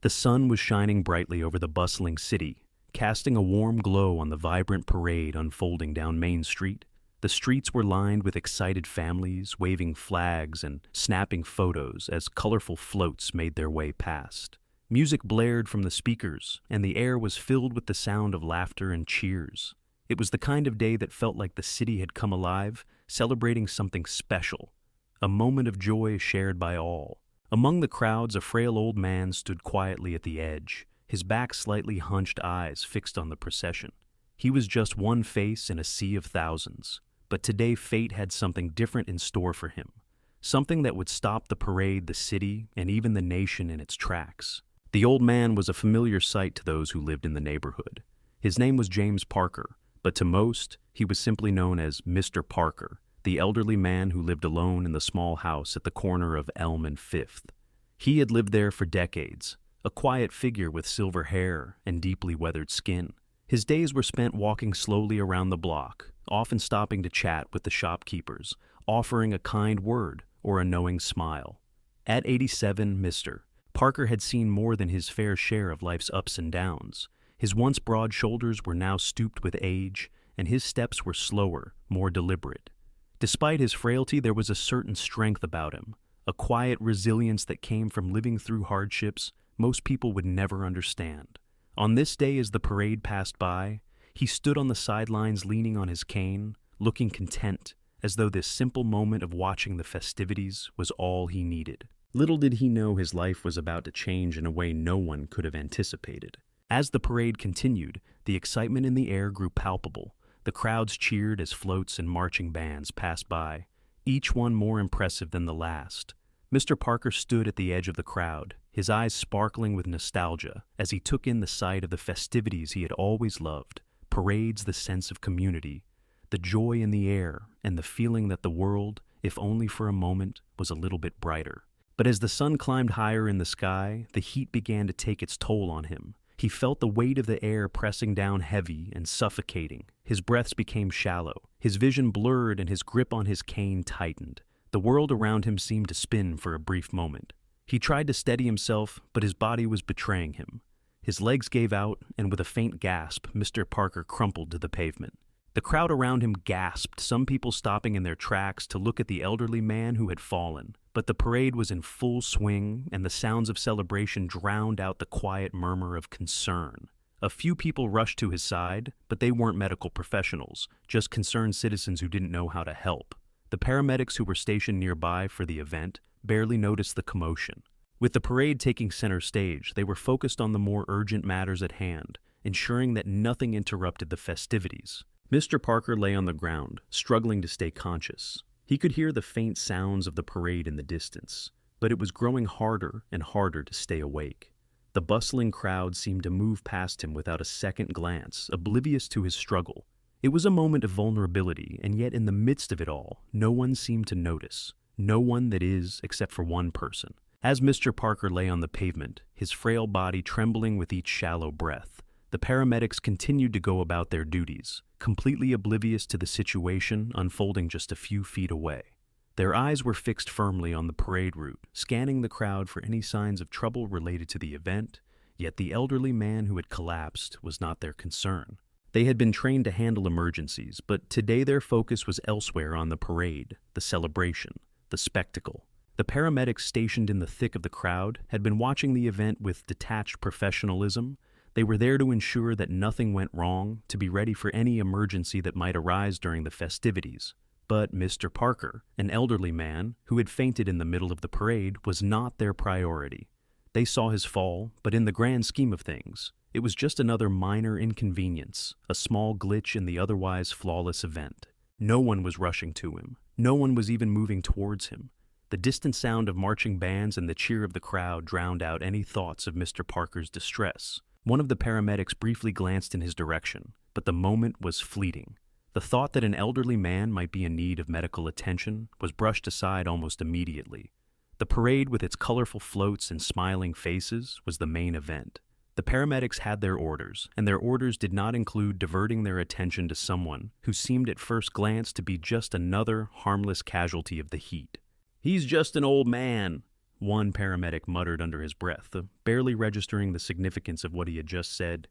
The sun was shining brightly over the bustling city, casting a warm glow on the vibrant parade unfolding down Main Street. The streets were lined with excited families, waving flags and snapping photos as colorful floats made their way past. Music blared from the speakers, and the air was filled with the sound of laughter and cheers. It was the kind of day that felt like the city had come alive, celebrating something special, a moment of joy shared by all. Among the crowds, a frail old man stood quietly at the edge, his back slightly hunched, eyes fixed on the procession. He was just one face in a sea of thousands, but today fate had something different in store for him, something that would stop the parade, the city, and even the nation in its tracks. The old man was a familiar sight to those who lived in the neighborhood. His name was James Parker, but to most, he was simply known as Mr. Parker, the elderly man who lived alone in the small house at the corner of Elm and Fifth. He had lived there for decades, a quiet figure with silver hair and deeply weathered skin. His days were spent walking slowly around the block, often stopping to chat with the shopkeepers, offering a kind word or a knowing smile. At 87, Mr. Parker had seen more than his fair share of life's ups and downs. His once broad shoulders were now stooped with age, and his steps were slower, more deliberate. Despite his frailty, there was a certain strength about him, a quiet resilience that came from living through hardships most people would never understand. On this day, as the parade passed by, he stood on the sidelines leaning on his cane, looking content, as though this simple moment of watching the festivities was all he needed. Little did he know his life was about to change in a way no one could have anticipated. As the parade continued, the excitement in the air grew palpable. The crowds cheered as floats and marching bands passed by, each one more impressive than the last. Mr. Parker stood at the edge of the crowd, his eyes sparkling with nostalgia as he took in the sight of the festivities he had always loved, parades, the sense of community, the joy in the air, and the feeling that the world, if only for a moment, was a little bit brighter. But as the sun climbed higher in the sky, the heat began to take its toll on him. He felt the weight of the air pressing down heavy and suffocating. His breaths became shallow, his vision blurred, and his grip on his cane tightened. The world around him seemed to spin for a brief moment. He tried to steady himself, but his body was betraying him. His legs gave out, and with a faint gasp, Mr. Parker crumpled to the pavement. The crowd around him gasped, some people stopping in their tracks to look at the elderly man who had fallen. But the parade was in full swing, and the sounds of celebration drowned out the quiet murmur of concern. A few people rushed to his side, but they weren't medical professionals, just concerned citizens who didn't know how to help. The paramedics who were stationed nearby for the event barely noticed the commotion. With the parade taking center stage, they were focused on the more urgent matters at hand, ensuring that nothing interrupted the festivities. Mr. Parker lay on the ground, struggling to stay conscious. He could hear the faint sounds of the parade in the distance, but it was growing harder and harder to stay awake. The bustling crowd seemed to move past him without a second glance, oblivious to his struggle. It was a moment of vulnerability, and yet in the midst of it all, no one seemed to notice. No one, that is, except for one person. As Mr. Parker lay on the pavement, his frail body trembling with each shallow breath, the paramedics continued to go about their duties, completely oblivious to the situation unfolding just a few feet away. Their eyes were fixed firmly on the parade route, scanning the crowd for any signs of trouble related to the event, yet the elderly man who had collapsed was not their concern. They had been trained to handle emergencies, but today their focus was elsewhere on the parade, the celebration, the spectacle. The paramedics stationed in the thick of the crowd had been watching the event with detached professionalism. They were there to ensure that nothing went wrong, to be ready for any emergency that might arise during the festivities. But Mr. Parker, an elderly man who had fainted in the middle of the parade, was not their priority. They saw his fall, but in the grand scheme of things, it was just another minor inconvenience, a small glitch in the otherwise flawless event. No one was rushing to him. No one was even moving towards him. The distant sound of marching bands and the cheer of the crowd drowned out any thoughts of Mr. Parker's distress. One of the paramedics briefly glanced in his direction, but the moment was fleeting. The thought that an elderly man might be in need of medical attention was brushed aside almost immediately. The parade, with its colorful floats and smiling faces, was the main event. The paramedics had their orders, and their orders did not include diverting their attention to someone who seemed at first glance to be just another harmless casualty of the heat. "He's just an old man," one paramedic muttered under his breath, barely registering the significance of what he had just said.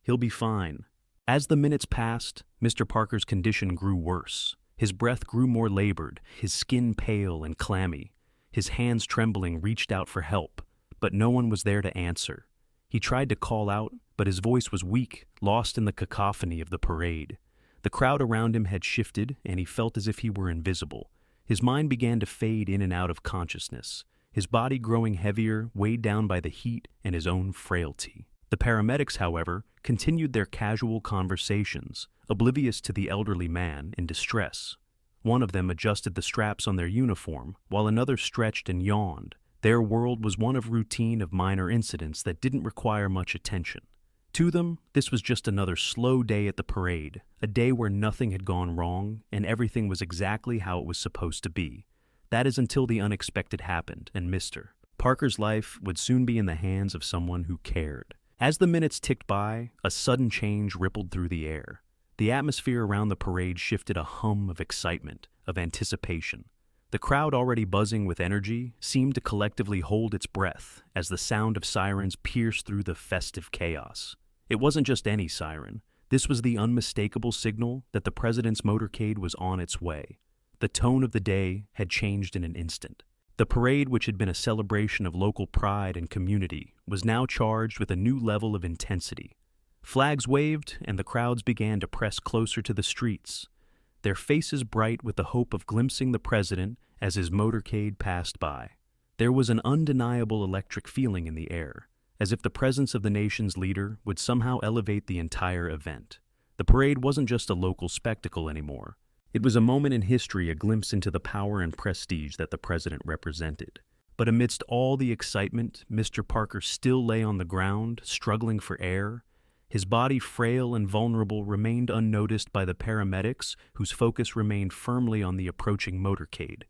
"He'll be fine." As the minutes passed, Mr. Parker's condition grew worse. His breath grew more labored, his skin pale and clammy. His hands trembling reached out for help, but no one was there to answer. He tried to call out, but his voice was weak, lost in the cacophony of the parade. The crowd around him had shifted, and he felt as if he were invisible. His mind began to fade in and out of consciousness, his body growing heavier, weighed down by the heat and his own frailty. The paramedics, however, continued their casual conversations, oblivious to the elderly man in distress. One of them adjusted the straps on their uniform, while another stretched and yawned. Their world was one of routine of minor incidents that didn't require much attention. To them, this was just another slow day at the parade, a day where nothing had gone wrong and everything was exactly how it was supposed to be. That is until the unexpected happened, and Mr. Parker's life would soon be in the hands of someone who cared. As the minutes ticked by, a sudden change rippled through the air. The atmosphere around the parade shifted, a hum of excitement, of anticipation. The crowd, already buzzing with energy, seemed to collectively hold its breath as the sound of sirens pierced through the festive chaos. It wasn't just any siren. This was the unmistakable signal that the president's motorcade was on its way. The tone of the day had changed in an instant. The parade, which had been a celebration of local pride and community, was now charged with a new level of intensity. Flags waved, and the crowds began to press closer to the streets, their faces bright with the hope of glimpsing the president as his motorcade passed by. There was an undeniable electric feeling in the air, as if the presence of the nation's leader would somehow elevate the entire event. The parade wasn't just a local spectacle anymore. It was a moment in history, a glimpse into the power and prestige that the president represented. But amidst all the excitement, Mr. Parker still lay on the ground, struggling for air. His body, frail and vulnerable, remained unnoticed by the paramedics, whose focus remained firmly on the approaching motorcade.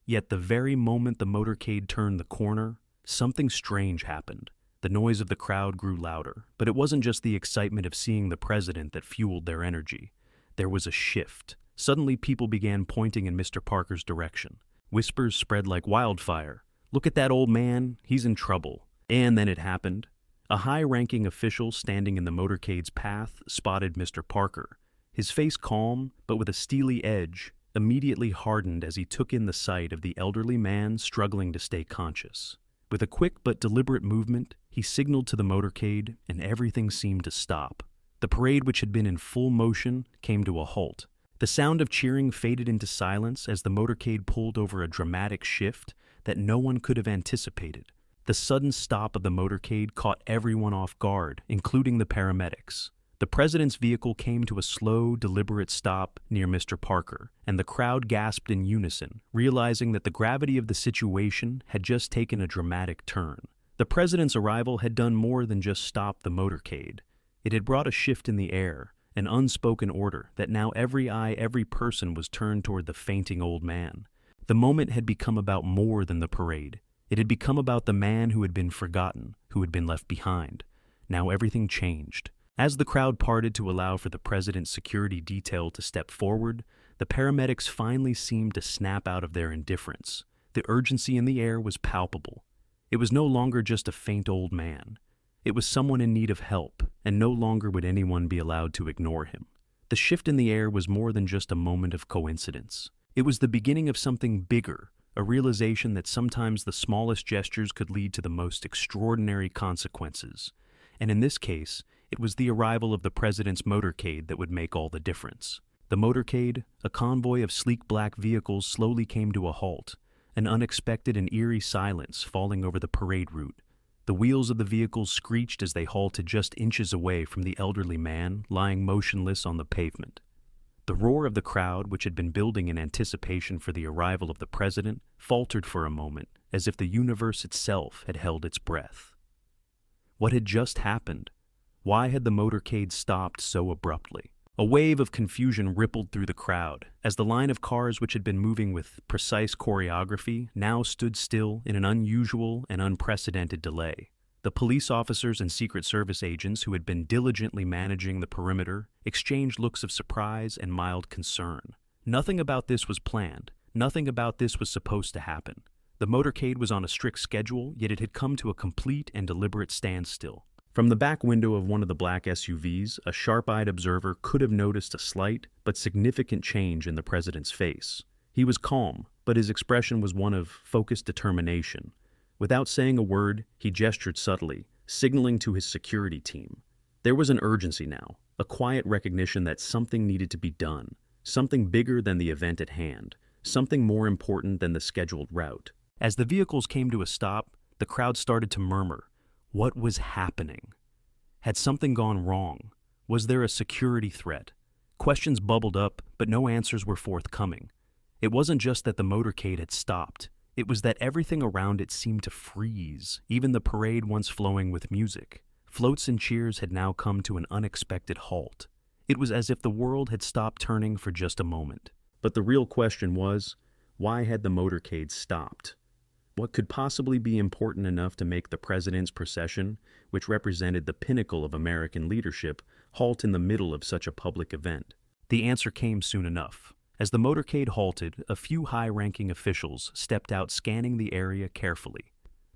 Yet the very moment the motorcade turned the corner, something strange happened. The noise of the crowd grew louder, but it wasn't just the excitement of seeing the president that fueled their energy. There was a shift. Suddenly, people began pointing in Mr. Parker's direction. Whispers spread like wildfire. "Look at that old man, he's in trouble." And then it happened. A high-ranking official standing in the motorcade's path spotted Mr. Parker. His face calm, but with a steely edge, immediately hardened as he took in the sight of the elderly man struggling to stay conscious. With a quick but deliberate movement, he signaled to the motorcade, and everything seemed to stop. The parade, which had been in full motion, came to a halt. The sound of cheering faded into silence as the motorcade pulled over a dramatic shift that no one could have anticipated. The sudden stop of the motorcade caught everyone off guard, including the paramedics. The president's vehicle came to a slow, deliberate stop near Mr. Parker, and the crowd gasped in unison, realizing that the gravity of the situation had just taken a dramatic turn. The president's arrival had done more than just stop the motorcade. It had brought a shift in the air, an unspoken order that now every eye, every person was turned toward the fainting old man. The moment had become about more than the parade. It had become about the man who had been forgotten, who had been left behind. Now everything changed. As the crowd parted to allow for the president's security detail to step forward, the paramedics finally seemed to snap out of their indifference. The urgency in the air was palpable. It was no longer just a faint old man. It was someone in need of help, and no longer would anyone be allowed to ignore him. The shift in the air was more than just a moment of coincidence. It was the beginning of something bigger, a realization that sometimes the smallest gestures could lead to the most extraordinary consequences. And in this case, it was the arrival of the president's motorcade that would make all the difference. The motorcade, a convoy of sleek black vehicles, slowly came to a halt, an unexpected and eerie silence falling over the parade route. The wheels of the vehicles screeched as they halted just inches away from the elderly man lying motionless on the pavement. The roar of the crowd, which had been building in anticipation for the arrival of the president, faltered for a moment, as if the universe itself had held its breath. What had just happened? Why had the motorcade stopped so abruptly? A wave of confusion rippled through the crowd, as the line of cars, which had been moving with precise choreography, now stood still in an unusual and unprecedented delay. The police officers and Secret Service agents who had been diligently managing the perimeter exchanged looks of surprise and mild concern. Nothing about this was planned. Nothing about this was supposed to happen. The motorcade was on a strict schedule, yet it had come to a complete and deliberate standstill. From the back window of one of the black SUVs, a sharp-eyed observer could have noticed a slight but significant change in the president's face. He was calm, but his expression was one of focused determination. Without saying a word, he gestured subtly, signaling to his security team. There was an urgency now, a quiet recognition that something needed to be done, something bigger than the event at hand, something more important than the scheduled route. As the vehicles came to a stop, the crowd started to murmur. What was happening? Had something gone wrong? Was there a security threat? Questions bubbled up, but no answers were forthcoming. It wasn't just that the motorcade had stopped. It was that everything around it seemed to freeze, even the parade once flowing with music. Floats and cheers had now come to an unexpected halt. It was as if the world had stopped turning for just a moment. But the real question was, why had the motorcade stopped? What could possibly be important enough to make the president's procession, which represented the pinnacle of American leadership, halt in the middle of such a public event? The answer came soon enough. As the motorcade halted, a few high-ranking officials stepped out, scanning the area carefully.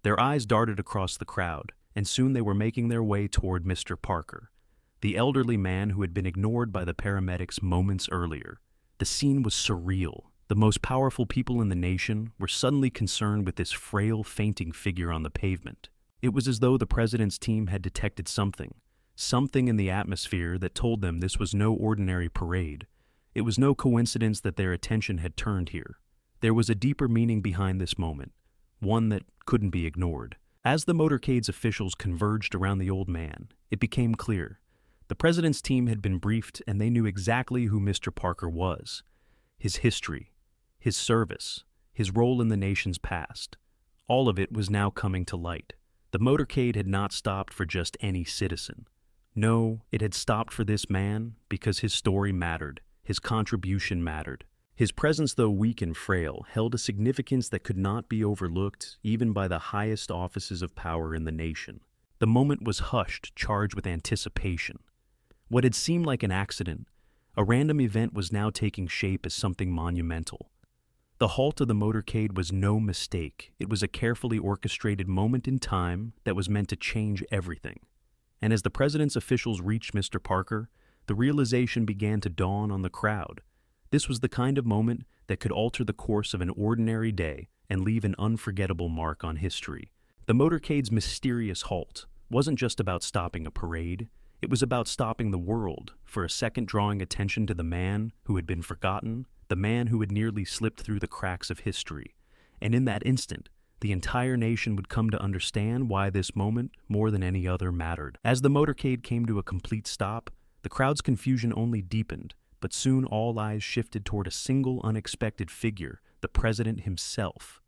Their eyes darted across the crowd, and soon they were making their way toward Mr. Parker, the elderly man who had been ignored by the paramedics moments earlier. The scene was surreal. The most powerful people in the nation were suddenly concerned with this frail, fainting figure on the pavement. It was as though the president's team had detected something in the atmosphere that told them this was no ordinary parade. It was no coincidence that their attention had turned here. There was a deeper meaning behind this moment, one that couldn't be ignored. As the motorcade's officials converged around the old man, it became clear. The president's team had been briefed, and they knew exactly who Mr. Parker was. His history, his service, his role in the nation's past. All of it was now coming to light. The motorcade had not stopped for just any citizen. No, it had stopped for this man because his story mattered, his contribution mattered. His presence, though weak and frail, held a significance that could not be overlooked even by the highest offices of power in the nation. The moment was hushed, charged with anticipation. What had seemed like an accident, a random event, was now taking shape as something monumental. The halt of the motorcade was no mistake. It was a carefully orchestrated moment in time that was meant to change everything. And as the president's officials reached Mr. Parker, the realization began to dawn on the crowd. This was the kind of moment that could alter the course of an ordinary day and leave an unforgettable mark on history. The motorcade's mysterious halt wasn't just about stopping a parade. It was about stopping the world, for a second drawing attention to the man who had been forgotten, the man who had nearly slipped through the cracks of history. And in that instant, the entire nation would come to understand why this moment, more than any other, mattered. As the motorcade came to a complete stop, the crowd's confusion only deepened, but soon all eyes shifted toward a single unexpected figure, the president himself.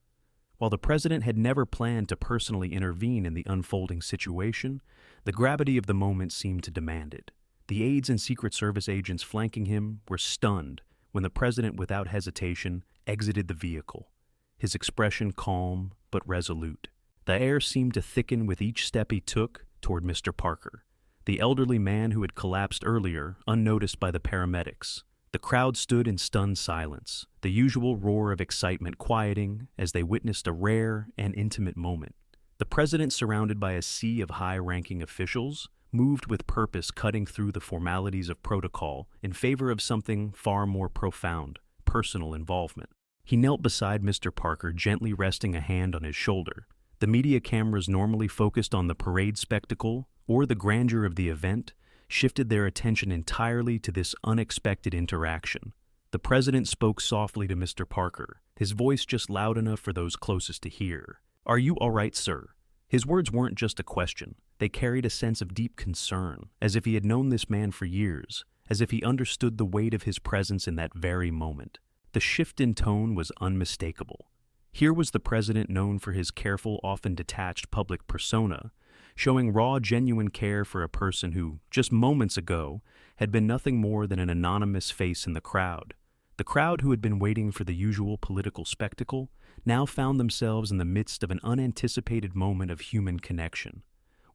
While the president had never planned to personally intervene in the unfolding situation, the gravity of the moment seemed to demand it. The aides and Secret Service agents flanking him were stunned when the president, without hesitation, exited the vehicle, his expression calm but resolute. The air seemed to thicken with each step he took toward Mr. Parker, the elderly man who had collapsed earlier, unnoticed by the paramedics. The crowd stood in stunned silence, the usual roar of excitement quieting as they witnessed a rare and intimate moment. The president, surrounded by a sea of high-ranking officials, moved with purpose, cutting through the formalities of protocol in favor of something far more profound, personal involvement. He knelt beside Mr. Parker, gently resting a hand on his shoulder. The media cameras, normally focused on the parade spectacle or the grandeur of the event, shifted their attention entirely to this unexpected interaction. The president spoke softly to Mr. Parker, his voice just loud enough for those closest to hear. "Are you all right, sir?" His words weren't just a question. They carried a sense of deep concern, as if he had known this man for years, as if he understood the weight of his presence in that very moment. The shift in tone was unmistakable. Here was the president, known for his careful, often detached public persona, showing raw, genuine care for a person who, just moments ago, had been nothing more than an anonymous face in the crowd. The crowd, who had been waiting for the usual political spectacle, now found themselves in the midst of an unanticipated moment of human connection,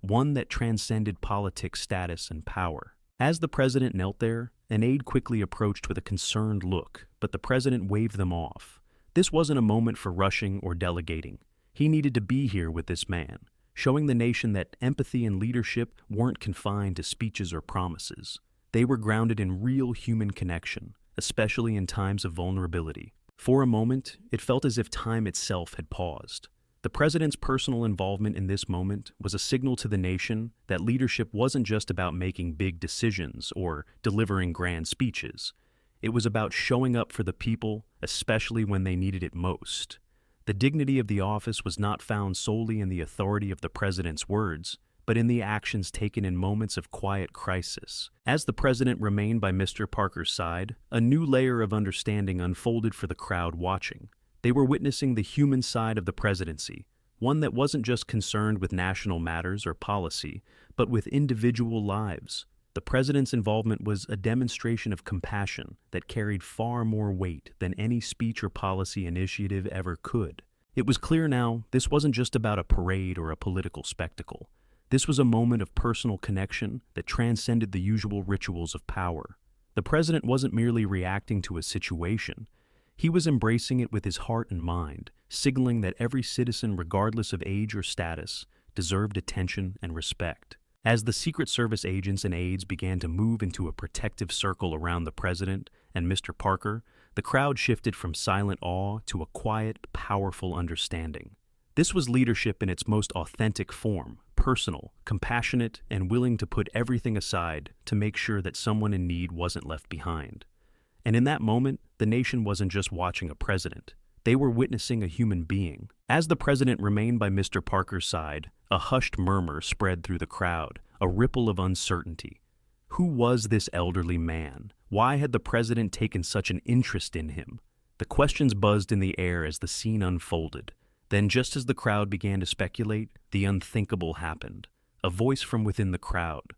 one that transcended politics, status, and power. As the president knelt there, an aide quickly approached with a concerned look, but the president waved them off. This wasn't a moment for rushing or delegating. He needed to be here with this man, showing the nation that empathy and leadership weren't confined to speeches or promises. They were grounded in real human connection, especially in times of vulnerability. For a moment, it felt as if time itself had paused. The president's personal involvement in this moment was a signal to the nation that leadership wasn't just about making big decisions or delivering grand speeches. It was about showing up for the people, especially when they needed it most. The dignity of the office was not found solely in the authority of the president's words, but in the actions taken in moments of quiet crisis. As the president remained by Mr. Parker's side, a new layer of understanding unfolded for the crowd watching. They were witnessing the human side of the presidency, one that wasn't just concerned with national matters or policy, but with individual lives. The president's involvement was a demonstration of compassion that carried far more weight than any speech or policy initiative ever could. It was clear now this wasn't just about a parade or a political spectacle. This was a moment of personal connection that transcended the usual rituals of power. The president wasn't merely reacting to a situation. He was embracing it with his heart and mind, signaling that every citizen, regardless of age or status, deserved attention and respect. As the Secret Service agents and aides began to move into a protective circle around the president and Mr. Parker, the crowd shifted from silent awe to a quiet, powerful understanding. This was leadership in its most authentic form, personal, compassionate, and willing to put everything aside to make sure that someone in need wasn't left behind. And in that moment, the nation wasn't just watching a president. They were witnessing a human being. As the president remained by Mr. Parker's side, a hushed murmur spread through the crowd, a ripple of uncertainty. Who was this elderly man? Why had the president taken such an interest in him? The questions buzzed in the air as the scene unfolded. Then, just as the crowd began to speculate, the unthinkable happened. A voice from within the crowd.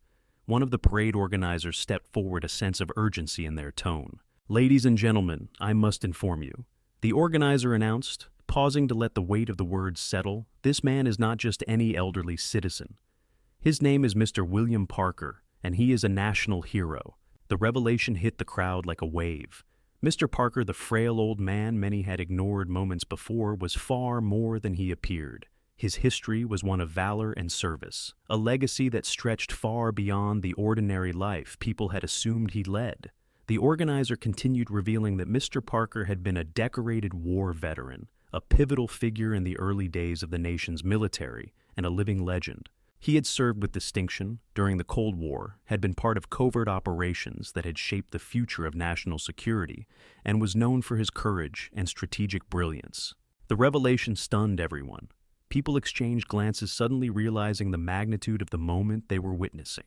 One of the parade organizers stepped forward, a sense of urgency in their tone. "Ladies and gentlemen, I must inform you," the organizer announced, pausing to let the weight of the words settle. "This man is not just any elderly citizen. His name is Mr. William Parker, and he is a national hero." The revelation hit the crowd like a wave. Mr. Parker, the frail old man many had ignored moments before, was far more than he appeared. His history was one of valor and service, a legacy that stretched far beyond the ordinary life people had assumed he led. The organizer continued, revealing that Mr. Parker had been a decorated war veteran, a pivotal figure in the early days of the nation's military, and a living legend. He had served with distinction during the Cold War, had been part of covert operations that had shaped the future of national security, and was known for his courage and strategic brilliance. The revelation stunned everyone. People exchanged glances, suddenly realizing the magnitude of the moment they were witnessing.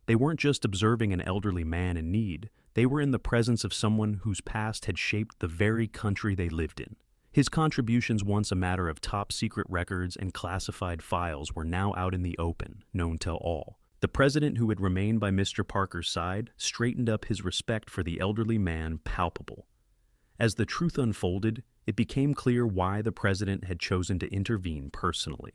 They weren't just observing an elderly man in need. They were in the presence of someone whose past had shaped the very country they lived in. His contributions, once a matter of top-secret records and classified files, were now out in the open, known to all. The president, who had remained by Mr. Parker's side, straightened up, his respect for the elderly man palpable. As the truth unfolded, it became clear why the president had chosen to intervene personally.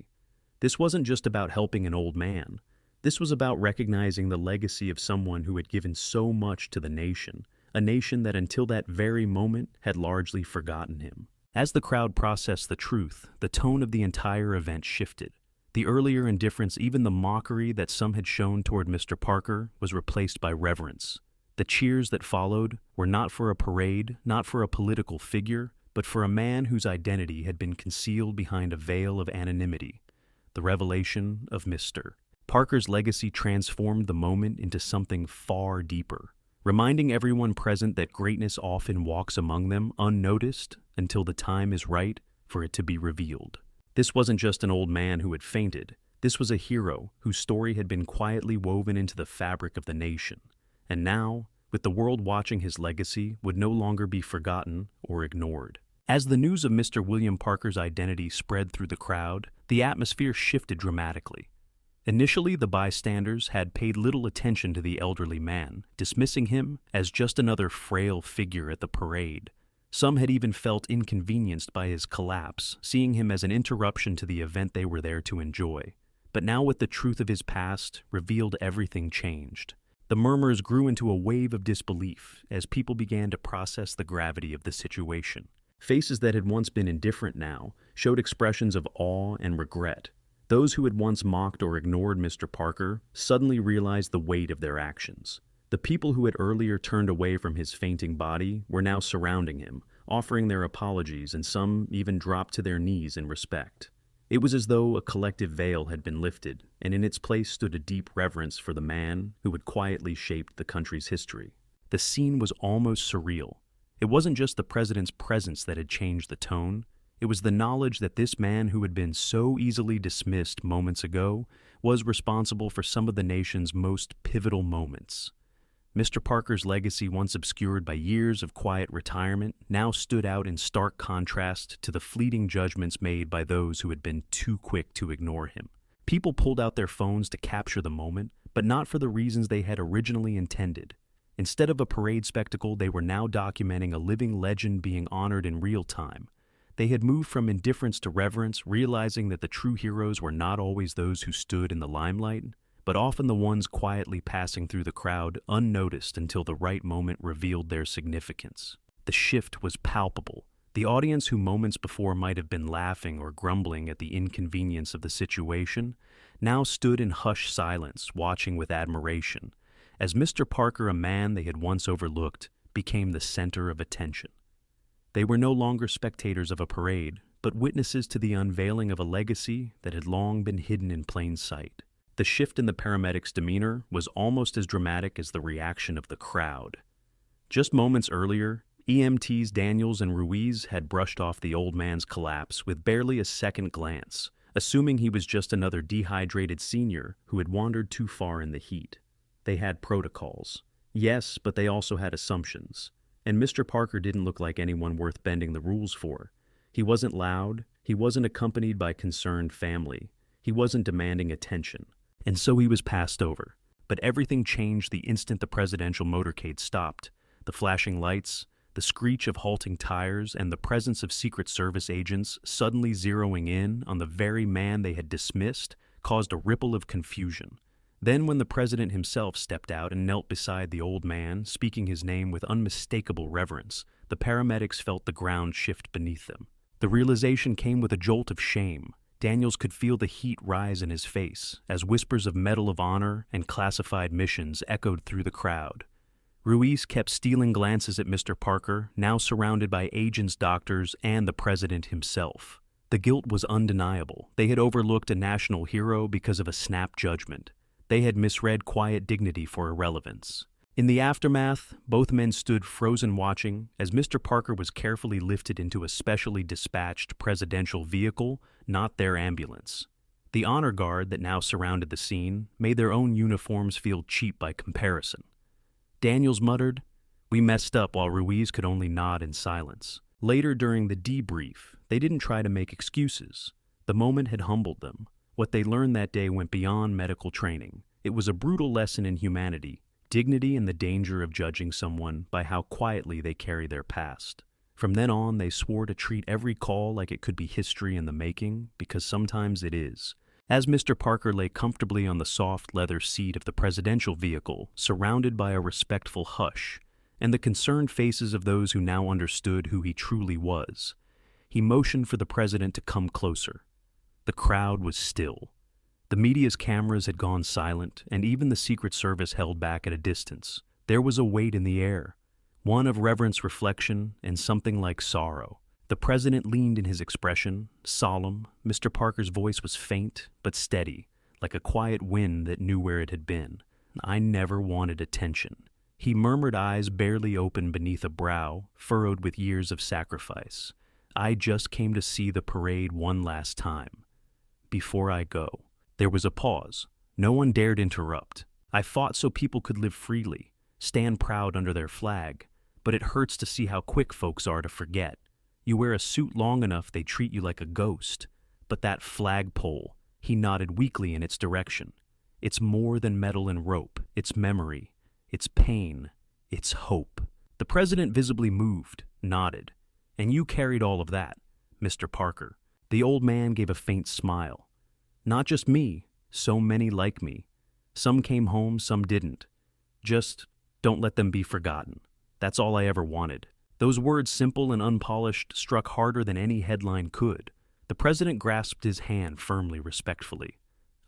This wasn't just about helping an old man. This was about recognizing the legacy of someone who had given so much to the nation, a nation that until that very moment had largely forgotten him. As the crowd processed the truth, the tone of the entire event shifted. The earlier indifference, even the mockery that some had shown toward Mr. Parker, was replaced by reverence. The cheers that followed were not for a parade, not for a political figure, but for a man whose identity had been concealed behind a veil of anonymity. The revelation of Mr. Parker's legacy transformed the moment into something far deeper, reminding everyone present that greatness often walks among them unnoticed until the time is right for it to be revealed. This wasn't just an old man who had fainted. This was a hero whose story had been quietly woven into the fabric of the nation. And now, with the world watching, his legacy would no longer be forgotten or ignored. As the news of Mr. William Parker's identity spread through the crowd, the atmosphere shifted dramatically. Initially, the bystanders had paid little attention to the elderly man, dismissing him as just another frail figure at the parade. Some had even felt inconvenienced by his collapse, seeing him as an interruption to the event they were there to enjoy. But now, with the truth of his past revealed, everything changed. The murmurs grew into a wave of disbelief as people began to process the gravity of the situation. Faces that had once been indifferent now showed expressions of awe and regret. Those who had once mocked or ignored Mr. Parker suddenly realized the weight of their actions. The people who had earlier turned away from his fainting body were now surrounding him, offering their apologies, and some even dropped to their knees in respect. It was as though a collective veil had been lifted, and in its place stood a deep reverence for the man who had quietly shaped the country's history. The scene was almost surreal. It wasn't just the president's presence that had changed the tone. It was the knowledge that this man who had been so easily dismissed moments ago was responsible for some of the nation's most pivotal moments. Mr. Parker's legacy, once obscured by years of quiet retirement, now stood out in stark contrast to the fleeting judgments made by those who had been too quick to ignore him. People pulled out their phones to capture the moment, but not for the reasons they had originally intended. Instead of a parade spectacle, they were now documenting a living legend being honored in real time. They had moved from indifference to reverence, realizing that the true heroes were not always those who stood in the limelight, but often the ones quietly passing through the crowd unnoticed until the right moment revealed their significance. The shift was palpable. The audience, who moments before might have been laughing or grumbling at the inconvenience of the situation, now stood in hushed silence, watching with admiration, as Mr. Parker, a man they had once overlooked, became the center of attention. They were no longer spectators of a parade, but witnesses to the unveiling of a legacy that had long been hidden in plain sight. The shift in the paramedics' demeanor was almost as dramatic as the reaction of the crowd. Just moments earlier, EMTs Daniels and Ruiz had brushed off the old man's collapse with barely a second glance, assuming he was just another dehydrated senior who had wandered too far in the heat. They had protocols. Yes, but they also had assumptions. And Mr. Parker didn't look like anyone worth bending the rules for. He wasn't loud. He wasn't accompanied by concerned family. He wasn't demanding attention. And so he was passed over. But everything changed the instant the presidential motorcade stopped. The flashing lights, the screech of halting tires, and the presence of Secret Service agents suddenly zeroing in on the very man they had dismissed caused a ripple of confusion. Then, when the president himself stepped out and knelt beside the old man, speaking his name with unmistakable reverence, the paramedics felt the ground shift beneath them. The realization came with a jolt of shame. Daniels could feel the heat rise in his face as whispers of Medal of Honor and classified missions echoed through the crowd. Ruiz kept stealing glances at Mr. Parker, now surrounded by agents, doctors, and the president himself. The guilt was undeniable. They had overlooked a national hero because of a snap judgment. They had misread quiet dignity for irrelevance. In the aftermath, both men stood frozen watching as Mr. Parker was carefully lifted into a specially dispatched presidential vehicle, not their ambulance. The honor guard that now surrounded the scene made their own uniforms feel cheap by comparison. Daniels muttered, "We messed up," while Ruiz could only nod in silence. Later during the debrief, they didn't try to make excuses. The moment had humbled them. What they learned that day went beyond medical training. It was a brutal lesson in humanity, dignity, and the danger of judging someone by how quietly they carry their past. From then on, they swore to treat every call like it could be history in the making, because sometimes it is. As Mr. Parker lay comfortably on the soft leather seat of the presidential vehicle, surrounded by a respectful hush, and the concerned faces of those who now understood who he truly was, he motioned for the president to come closer. The crowd was still. The media's cameras had gone silent, and even the Secret Service held back at a distance. There was a weight in the air, one of reverence, reflection, and something like sorrow. The president leaned in his expression, solemn. Mr. Parker's voice was faint but steady, like a quiet wind that knew where it had been. "I never wanted attention," he murmured, eyes barely open beneath a brow furrowed with years of sacrifice. "I just came to see the parade one last time. Before I go." There was a pause. No one dared interrupt. "I fought so people could live freely, stand proud under their flag, but it hurts to see how quick folks are to forget. You wear a suit long enough, they treat you like a ghost. But that flagpole," he nodded weakly in its direction. "It's more than metal and rope. It's memory. It's pain. It's hope." The president visibly moved, nodded. "And you carried all of that, Mr. Parker." The old man gave a faint smile. "Not just me, so many like me. Some came home, some didn't. Just don't let them be forgotten. That's all I ever wanted." Those words, simple and unpolished, struck harder than any headline could. The president grasped his hand firmly, respectfully.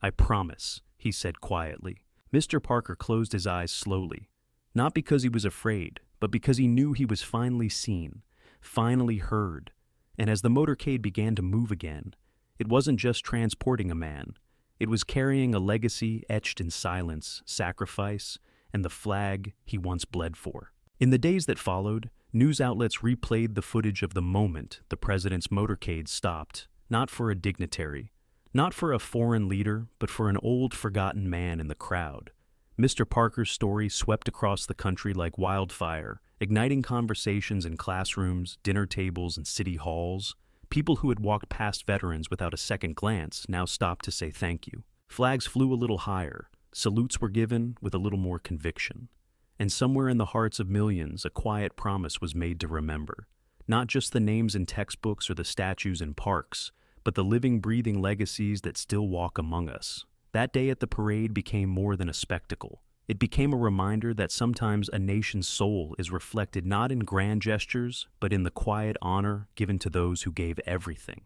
"I promise," he said quietly. Mr. Parker closed his eyes slowly, not because he was afraid, but because he knew he was finally seen, finally heard. And as the motorcade began to move again, it wasn't just transporting a man. It was carrying a legacy etched in silence, sacrifice, and the flag he once bled for. In the days that followed, news outlets replayed the footage of the moment the president's motorcade stopped, not for a dignitary, not for a foreign leader, but for an old, forgotten man in the crowd. Mr. Parker's story swept across the country like wildfire, igniting conversations in classrooms, dinner tables, and city halls. People who had walked past veterans without a second glance now stopped to say thank you. Flags flew a little higher, salutes were given with a little more conviction. And somewhere in the hearts of millions, a quiet promise was made to remember. Not just the names in textbooks or the statues in parks, but the living, breathing legacies that still walk among us. That day at the parade became more than a spectacle. It became a reminder that sometimes a nation's soul is reflected not in grand gestures, but in the quiet honor given to those who gave everything.